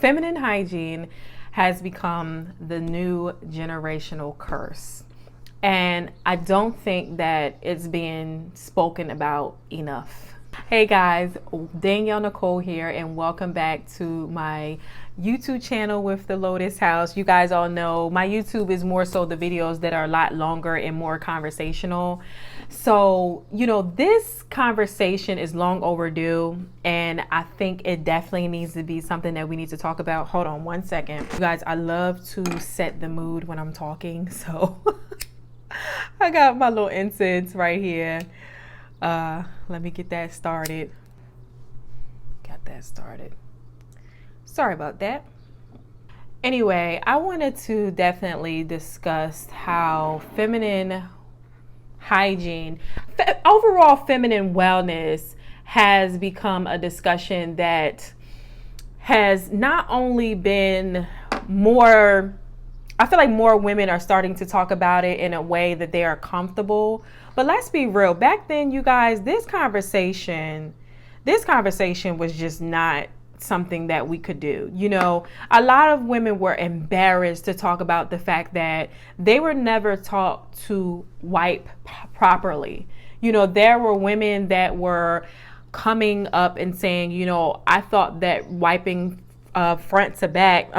Feminine hygiene has become the new generational curse. And I don't think that it's being spoken about enough. Hey guys, Danielle Nicole here, and welcome back to my YouTube channel with the Lotus House. You guys all know my YouTube is more so the videos that are a lot longer and more conversational. So, this conversation is long overdue, and I think it definitely needs to be something that we need to talk about. Hold on one second. You guys, I love to set the mood when I'm talking, so I got my little incense right here. Let me get that started. Got that started. Sorry about that. Anyway, I wanted to definitely discuss how feminine hygiene, overall feminine wellness has become a discussion that has not only been more, I feel like more women are starting to talk about it in a way that they are comfortable. But let's be real. Back then, you guys, this conversation was just not something that we could do. A lot of women were embarrassed to talk about the fact that they were never taught to wipe properly. There were women that were coming up and saying, I thought that wiping back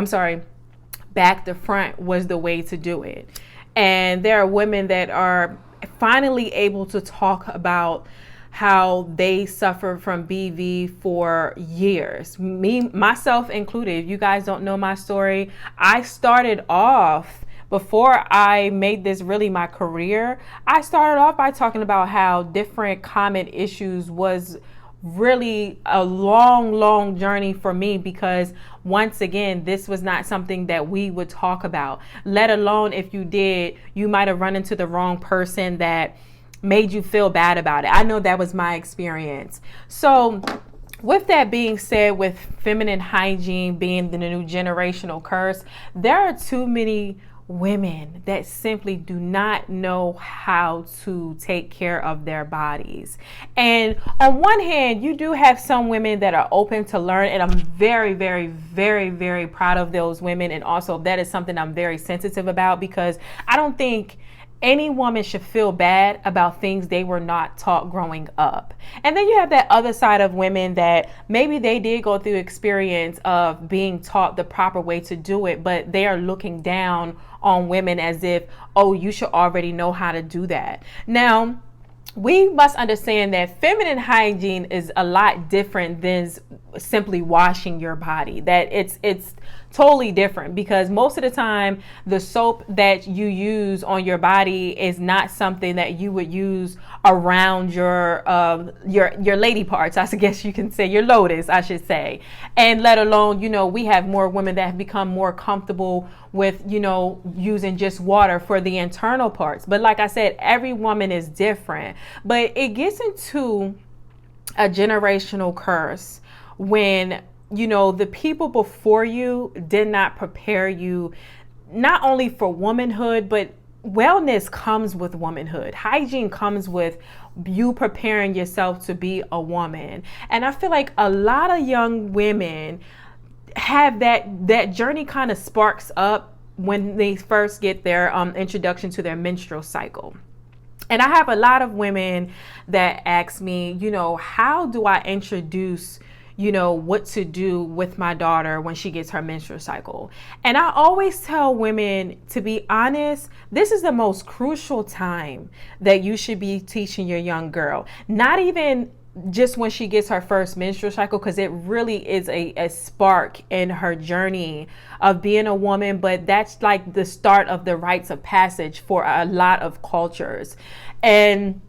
to front was the way to do it. And there are women that are finally able to talk about how they suffered from BV for years. Myself included. If you guys don't know my story, I started off, before I made this really my career, I started off by talking about how different common issues was really a long journey for me, because once again, this was not something that we would talk about, let alone if you did, you might have run into the wrong person that made you feel bad about it. I know that was my experience. So with that being said, with feminine hygiene being the new generational curse, there are too many women that simply do not know how to take care of their bodies. And on one hand, you do have some women that are open to learn, and I'm very, very, very, very proud of those women. And also that is something I'm very sensitive about, because I don't think any woman should feel bad about things they were not taught growing up. And then you have that other side of women that maybe they did go through experience of being taught the proper way to do it, but they are looking down on women as if, oh, you should already know how to do that. Now, we must understand that feminine hygiene is a lot different than simply washing your body. That it's totally different, because most of the time the soap that you use on your body is not something that you would use around your lady parts, I guess you can say, your lotus, I should say. And let alone, we have more women that have become more comfortable with, using just water for the internal parts. But like I said, every woman is different. But it gets into a generational curse when the people before you did not prepare you, not only for womanhood, but wellness comes with womanhood. Hygiene comes with you preparing yourself to be a woman. And I feel like a lot of young women have that journey kind of sparks up when they first get their introduction to their menstrual cycle. And I have a lot of women that ask me, how do I introduce what to do with my daughter when she gets her menstrual cycle? And I always tell women, to be honest, this is the most crucial time that you should be teaching your young girl. Not even just when she gets her first menstrual cycle, because it really is a spark in her journey of being a woman, but that's like the start of the rites of passage for a lot of cultures. And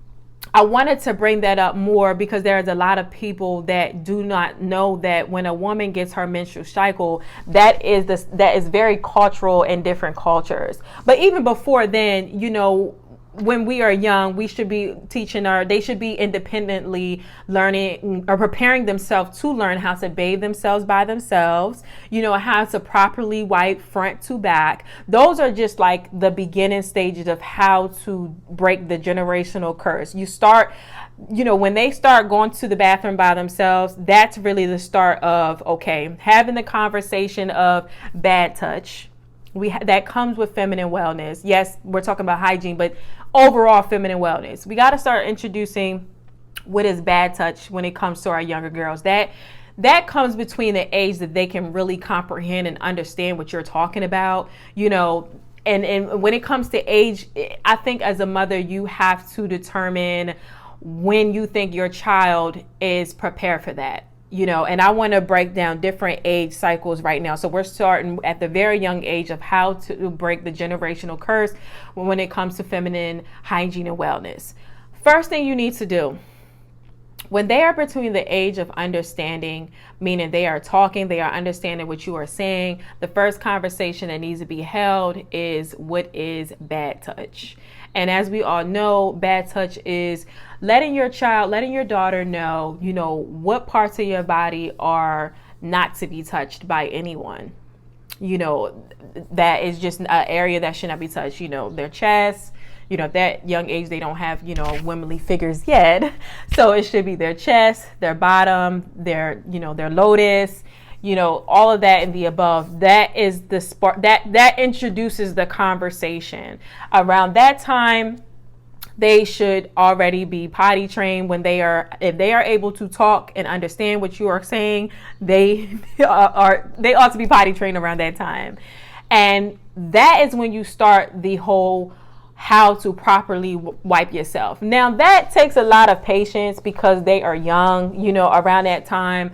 I wanted to bring that up more because there's a lot of people that do not know that when a woman gets her menstrual cycle, that is very cultural in different cultures. But even before then, when we are young, we should be teaching they should be independently learning or preparing themselves to learn how to bathe themselves by themselves, how to properly wipe front to back. Those are just like the beginning stages of how to break the generational curse. You start when they start going to the bathroom by themselves, that's really the start of, okay, having the conversation of bad touch. That comes with feminine wellness. Yes, we're talking about hygiene, but overall feminine wellness. We got to start introducing what is bad touch when it comes to our younger girls. That comes between the age that they can really comprehend and understand what you're talking about, and when it comes to age, I think as a mother, you have to determine when you think your child is prepared for that. And I want to break down different age cycles right now. So we're starting at the very young age of how to break the generational curse when it comes to feminine hygiene and wellness. First thing you need to do, when they are between the age of understanding, meaning they are talking, they are understanding what you are saying, the first conversation that needs to be held is, what is bad touch? And as we all know, bad touch is letting your daughter know, what parts of your body are not to be touched by anyone. That is just an area that should not be touched. Their chest. At that young age, they don't have, womanly figures yet. So it should be their chest, their bottom, their lotus, all of that and the above. That is the spark that introduces the conversation. Around that time, they should already be potty trained. If they are able to talk and understand what you are saying, they ought to be potty trained around that time. And that is when you start the whole how to properly wipe yourself. Now that takes a lot of patience because they are young, around that time.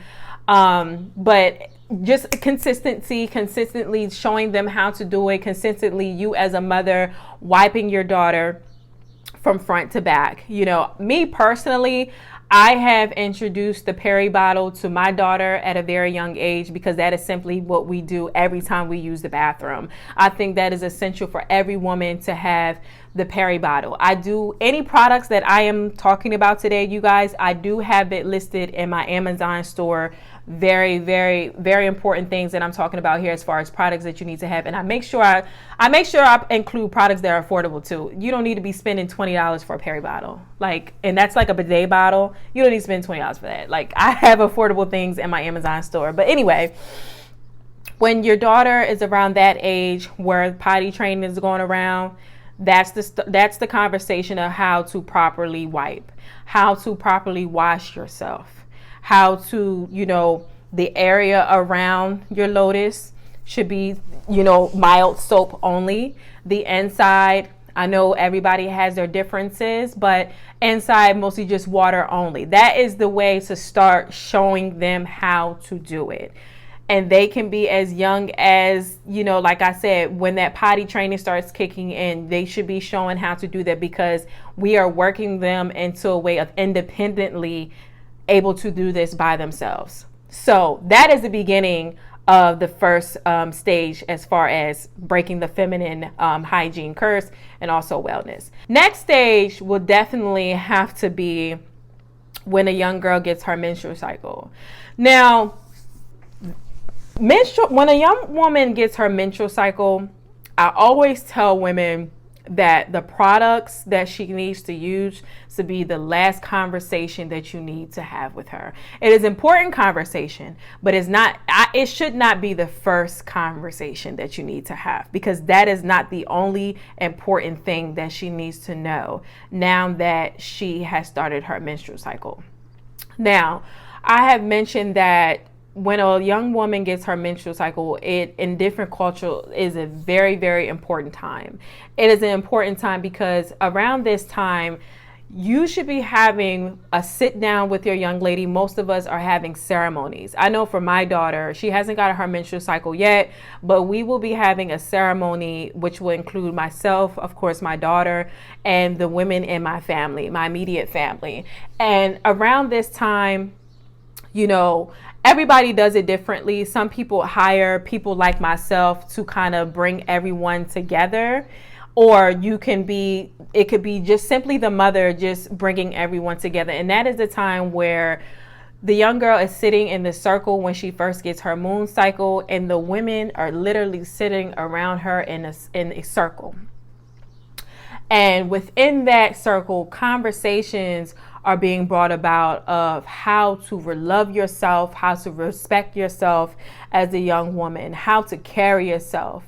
But just consistently showing them how to do it, consistently you as a mother wiping your daughter from front to back. Me personally, I have introduced the Peri bottle to my daughter at a very young age because that is simply what we do every time we use the bathroom. I think that is essential for every woman to have the Peri bottle. I do any products that I am talking about today, you guys, I do have it listed in my Amazon store. Very, very, very important things that I'm talking about here as far as products that you need to have. And I make sure I include products that are affordable too. You don't need to be spending $20 for a Peri bottle. And that's like a bidet bottle. You don't need to spend $20 for that. I have affordable things in my Amazon store. But anyway, when your daughter is around that age where potty training is going around, that's the conversation of how to properly wipe, how to properly wash yourself. How to, the area around your lotus should be, mild soap only. The inside, I know everybody has their differences, but inside mostly just water only. That is the way to start showing them how to do it. And they can be as young as, like I said, when that potty training starts kicking in, they should be showing how to do that because we are working them into a way of independently able to do this by themselves. So that is the beginning of the first stage as far as breaking the feminine hygiene curse and also wellness. Next stage will definitely have to be when a young girl gets her menstrual cycle. Now, when a young woman gets her menstrual cycle, I always tell women that the products that she needs to use to be the last conversation that you need to have with her. It is important conversation, but it should not be the first conversation that you need to have because that is not the only important thing that she needs to know now that she has started her menstrual cycle. Now, I have mentioned that when a young woman gets her menstrual cycle, it in different cultures is a very, very important time. It is an important time because around this time, you should be having a sit down with your young lady. Most of us are having ceremonies. I know for my daughter, she hasn't got her menstrual cycle yet, but we will be having a ceremony, which will include myself, of course, my daughter, and the women in my family, my immediate family. And around this time, everybody does it differently. Some people hire people like myself to kind of bring everyone together. Or it could be just simply the mother just bringing everyone together. And that is the time where the young girl is sitting in the circle when she first gets her moon cycle. And the women are literally sitting around her in a circle. And within that circle, conversations are being brought about of how to love yourself, how to respect yourself as a young woman, how to carry yourself,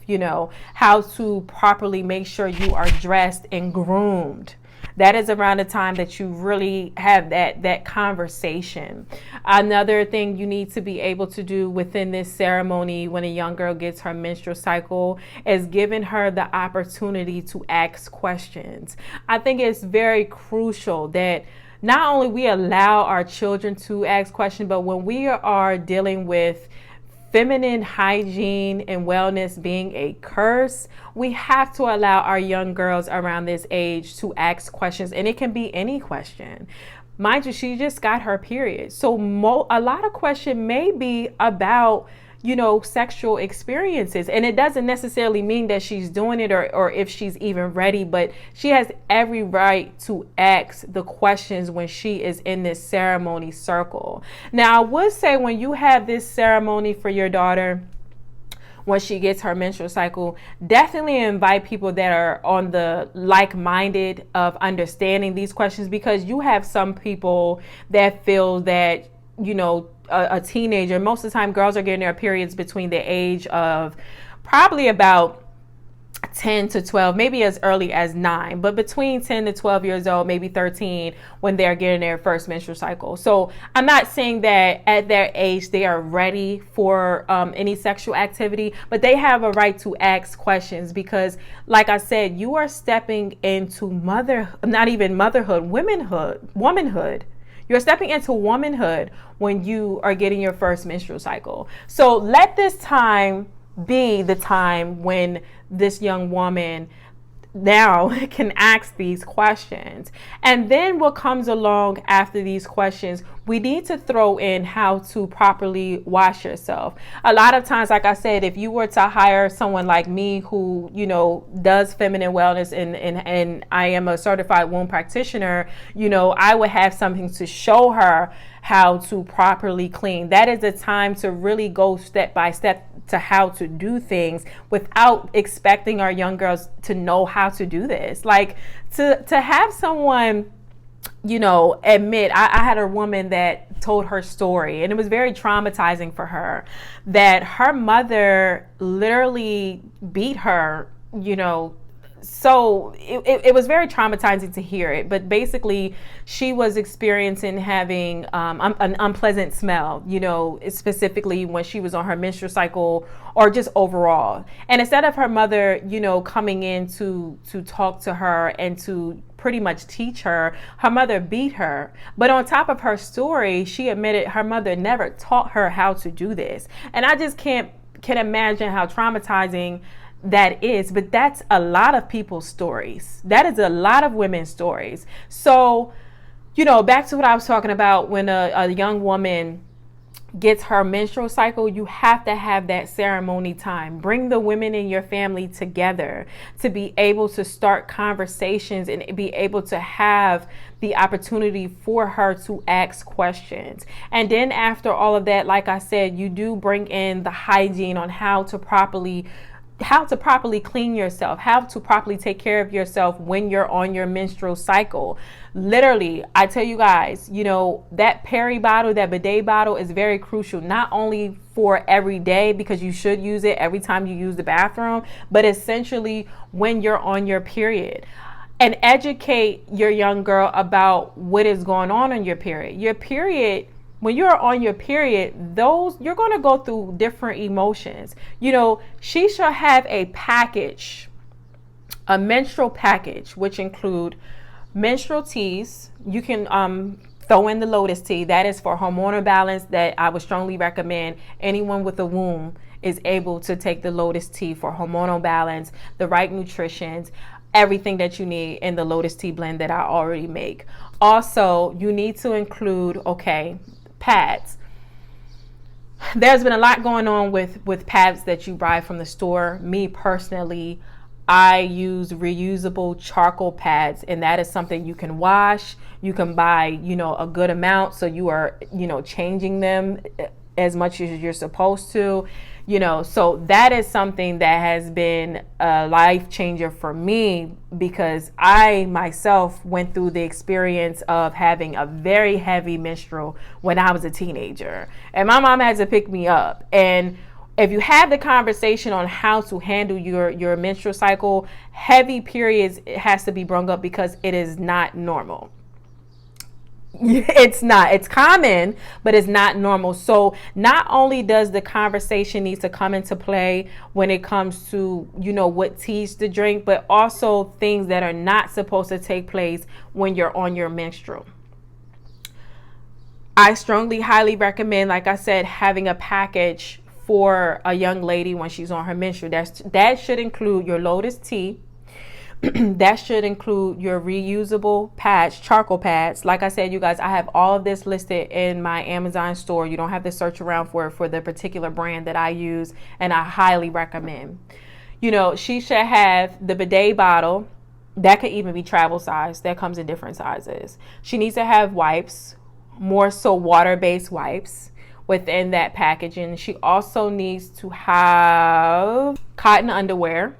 how to properly make sure you are dressed and groomed. That is around the time that you really have that conversation. Another thing you need to be able to do within this ceremony when a young girl gets her menstrual cycle is giving her the opportunity to ask questions. I think it's very crucial that not only we allow our children to ask questions, but when we are dealing with feminine hygiene and wellness being a curse, we have to allow our young girls around this age to ask questions, and it can be any question. Mind you, she just got her period, so a lot of question may be about sexual experiences, and it doesn't necessarily mean that she's doing it or if she's even ready, but she has every right to ask the questions when she is in this ceremony circle. Now, I would say when you have this ceremony for your daughter, when she gets her menstrual cycle, definitely invite people that are on the like-minded of understanding these questions, because you have some people that feel that a teenager, most of the time girls are getting their periods between the age of probably about 10 to 12, maybe as early as 9, but between 10 to 12 years old, maybe 13, when they're getting their first menstrual cycle. So I'm not saying that at their age they are ready for any sexual activity, but they have a right to ask questions, because like I said, you are stepping into womanhood. You're stepping into womanhood when you are getting your first menstrual cycle. So let this time be the time when this young woman now can ask these questions. And then what comes along after these questions, we need to throw in how to properly wash yourself. A lot of times, like I said, if you were to hire someone like me who, does feminine wellness and I am a certified womb practitioner, I would have something to show her how to properly clean. That is the time to really go step by step to how to do things without expecting our young girls to know how to do this. Like to have someone, admit, I had a woman that told her story, and it was very traumatizing for her, that her mother literally beat her, so it was very traumatizing to hear it. But basically, she was experiencing having an unpleasant smell, specifically when she was on her menstrual cycle or just overall. And instead of her mother, coming in to talk to her and to pretty much teach her, her mother beat her. But on top of her story, she admitted her mother never taught her how to do this. And I just can imagine how traumatizing that is. But that's a lot of people's stories. That is a lot of women's stories. So, back to what I was talking about, when a young woman gets her menstrual cycle, you have to have that ceremony time. Bring the women in your family together to be able to start conversations and be able to have the opportunity for her to ask questions. And then after all of that, like I said, you do bring in the hygiene on how to properly clean yourself, how to properly take care of yourself when you're on your menstrual cycle. Literally, I tell you guys, that peri bottle, that bidet bottle is very crucial, not only for every day, because you should use it every time you use the bathroom, but essentially when you're on your period. And educate your young girl about what is going on your period. Your period, when you're on your period, you're going to go through different emotions. She should have a package, a menstrual package, which include menstrual teas. You can throw in the lotus tea. That is for hormonal balance, that I would strongly recommend anyone with a womb is able to take the lotus tea for hormonal balance, the right nutrition, everything that you need in the lotus tea blend that I already make. Also, you need to include, pads. There's been a lot going on with pads that you buy from the store. Me personally, I use reusable charcoal pads, and that is something you can wash. You can buy, a good amount, so you are, changing them as much as you're supposed to. So that is something that has been a life changer for me, because I myself went through the experience of having a very heavy menstrual when I was a teenager, and my mom had to pick me up. And if you have the conversation on how to handle your menstrual cycle, heavy periods, it has to be brought up, because it is not normal. It's common, but it's not normal. So not only does the conversation need to come into play when it comes to, what teas to drink, but also things that are not supposed to take place when you're on your menstrual. I strongly, highly recommend, like I said, having a package for a young lady when she's on her menstrual. That should include your Lotus tea. That should include your reusable pads, charcoal pads. Like I said, you guys, I have all of this listed in my Amazon store. You don't have to search around for the particular brand that I use, and I highly recommend. She should have the bidet bottle. That could even be travel size. That comes in different sizes. She needs to have wipes, more so water-based wipes within that packaging. She also needs to have cotton underwear.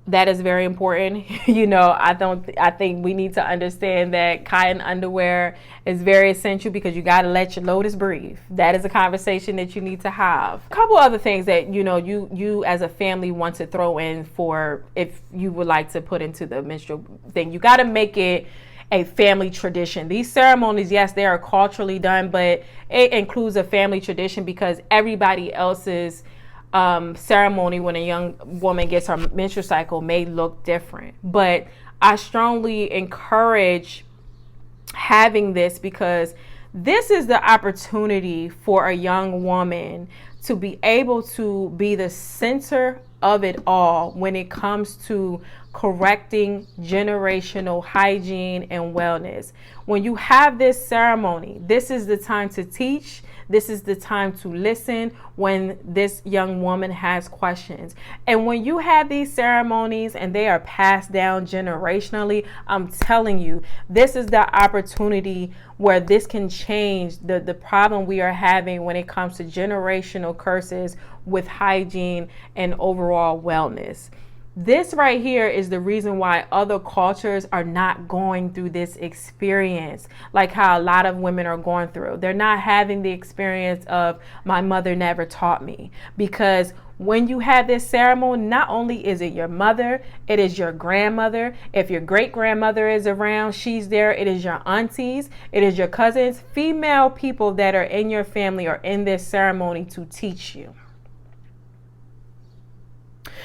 That is very important. I think we need to understand that cotton underwear is very essential, because you got to let your lotus breathe. That is a conversation that you need to have. A couple other things that, you as a family want to throw in for, if you would like to put into the menstrual thing, you got to make it a family tradition. These ceremonies, yes, they are culturally done, but it includes a family tradition, because everybody else's ceremony when a young woman gets her menstrual cycle may look different. But I strongly encourage having this, because this is the opportunity for a young woman to be able to be the center of it all when it comes to correcting generational hygiene and wellness. When you have this ceremony, this is the time to teach. This is the time to listen when this young woman has questions. And when you have these ceremonies and they are passed down generationally, I'm telling you, this is the opportunity where this can change the problem we are having when it comes to generational curses with hygiene and overall wellness. This right here is the reason why other cultures are not going through this experience like how a lot of women are going through. They're not having the experience of my mother never taught me, because when you have this ceremony, not only is it your mother, it is your grandmother. If your great grandmother is around, she's there. It is your aunties, it is your cousins, female people that are in your family are in this ceremony to teach you.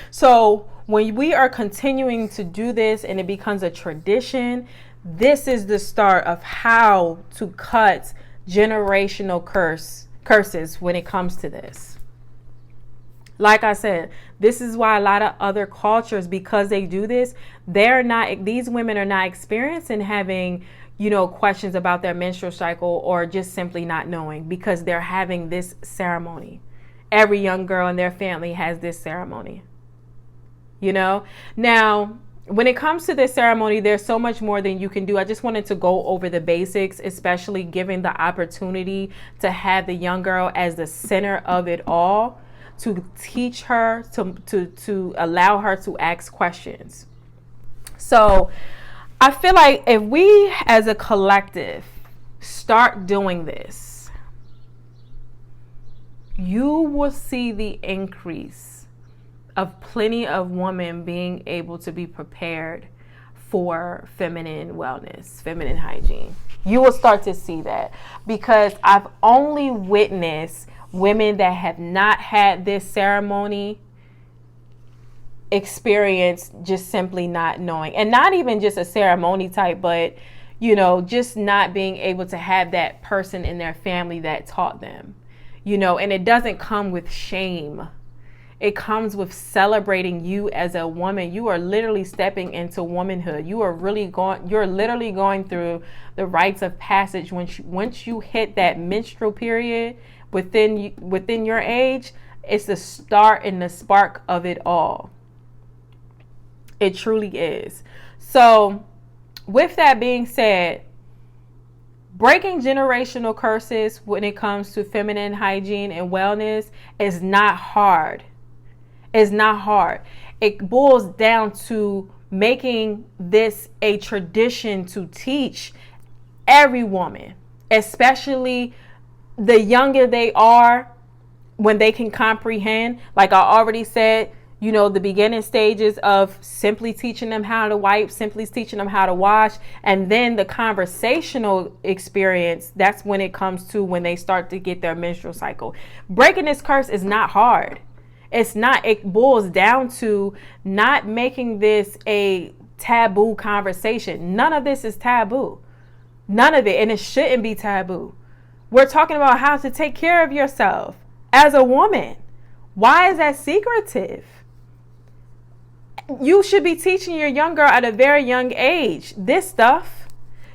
So when we are continuing to do this and it becomes a tradition, this is the start of how to cut generational curses when it comes to this. Like I said, this is why a lot of other cultures, because they do this, these women are not experiencing having, questions about their menstrual cycle, or just simply not knowing, because they're having this ceremony. Every young girl in their family has this ceremony. Now, when it comes to this ceremony, there's so much more than you can do. I just wanted to go over the basics, especially given the opportunity to have the young girl as the center of it all, to teach her, to allow her to ask questions. So I feel like if we as a collective start doing this, you will see the increase of plenty of women being able to be prepared for feminine wellness, feminine hygiene. You will start to see that, because I've only witnessed women that have not had this ceremony experience just simply not knowing, and not even just a ceremony type, but just not being able to have that person in their family that taught them, and it doesn't come with shame. It comes with celebrating you as a woman. You are literally stepping into womanhood. You're literally going through the rites of passage. Once you hit that menstrual period within your age, it's the start and the spark of it all. It truly is. So with that being said, Breaking generational curses when it comes to feminine hygiene and wellness is not hard. It's not hard. It boils down to making this a tradition to teach every woman, especially the younger they are, when they can comprehend. Like I already said, you know, the beginning stages of simply teaching them how to wipe, simply teaching them how to wash, and then the conversational experience, that's when it comes to when they start to get their menstrual cycle. Breaking this curse is not hard. It's not. It boils down to not making this a taboo conversation. None of this is taboo. None of it. And it shouldn't be taboo. We're talking about how to take care of yourself as a woman. Why is that secretive? You should be teaching your young girl at a very young age this stuff,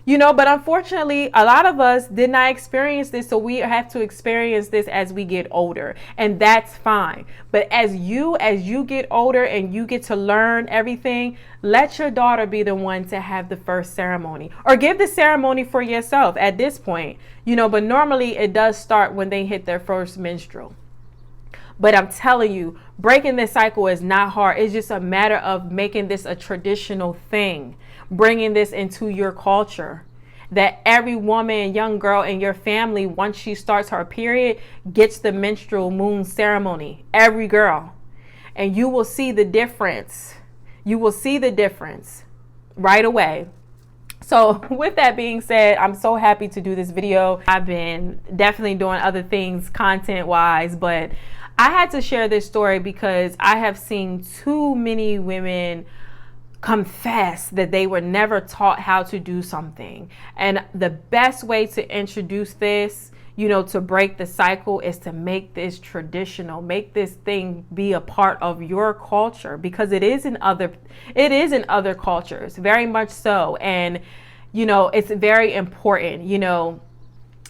you know, but unfortunately, a lot of us did not experience this. So we have to experience this as we get older, and that's fine. But as you get older and you get to learn everything, let your daughter be the one to have the first ceremony, or give the ceremony for yourself at this point, you know, but normally it does start when they hit their first menstrual. But I'm telling you, breaking this cycle is not hard. It's just a matter of making this a traditional thing, bringing this into your culture, that every woman, young girl in your family, once she starts her period, gets the menstrual moon ceremony. Every girl. And you will see the difference. You will see the difference right away. So with that being said, I'm so happy to do this video. I've been definitely doing other things content wise, but I had to share this story because I have seen too many women confess that they were never taught how to do something. And the best way to introduce this, you know, to break the cycle, is to make this traditional, make this thing be a part of your culture, because it is in other cultures, very much so. And, you know, it's very important, you know.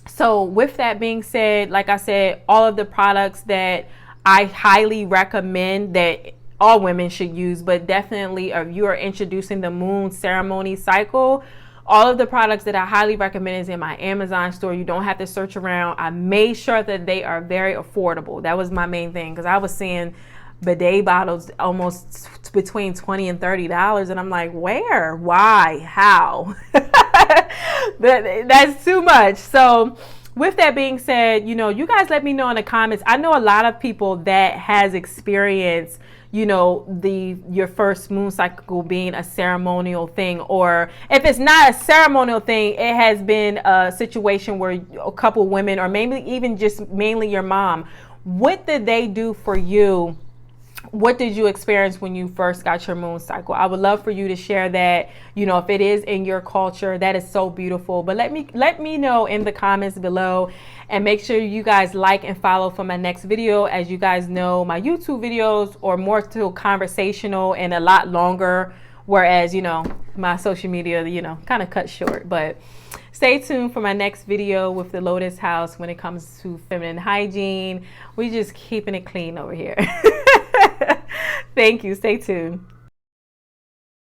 So with that being said, like I said, all of the products that I highly recommend that all women should use, but definitely if you are introducing the moon ceremony cycle, all of the products that I highly recommend is in my Amazon store. You don't have to search around. I made sure that they are very affordable. That was my main thing, because I was seeing bidet bottles almost between $20 and $30, and I'm like, where, why, how? That's too much. So with that being said, you know, you guys let me know in the comments. I know a lot of people that has experienced, you know, your first moon cycle being a ceremonial thing, or if it's not a ceremonial thing, it has been a situation where a couple women, or maybe even just mainly your mom, what did they do for you? What did you experience when you first got your moon cycle? I would love for you to share that, you know, if it is in your culture. That is so beautiful. But let me know in the comments below, and make sure you guys like and follow for my next video. As you guys know, my YouTube videos are more to conversational and a lot longer, whereas, you know, my social media, you know, kind of cut short. But stay tuned for my next video with the Lotus House when it comes to feminine hygiene. We just keeping it clean over here. Thank you. Stay tuned.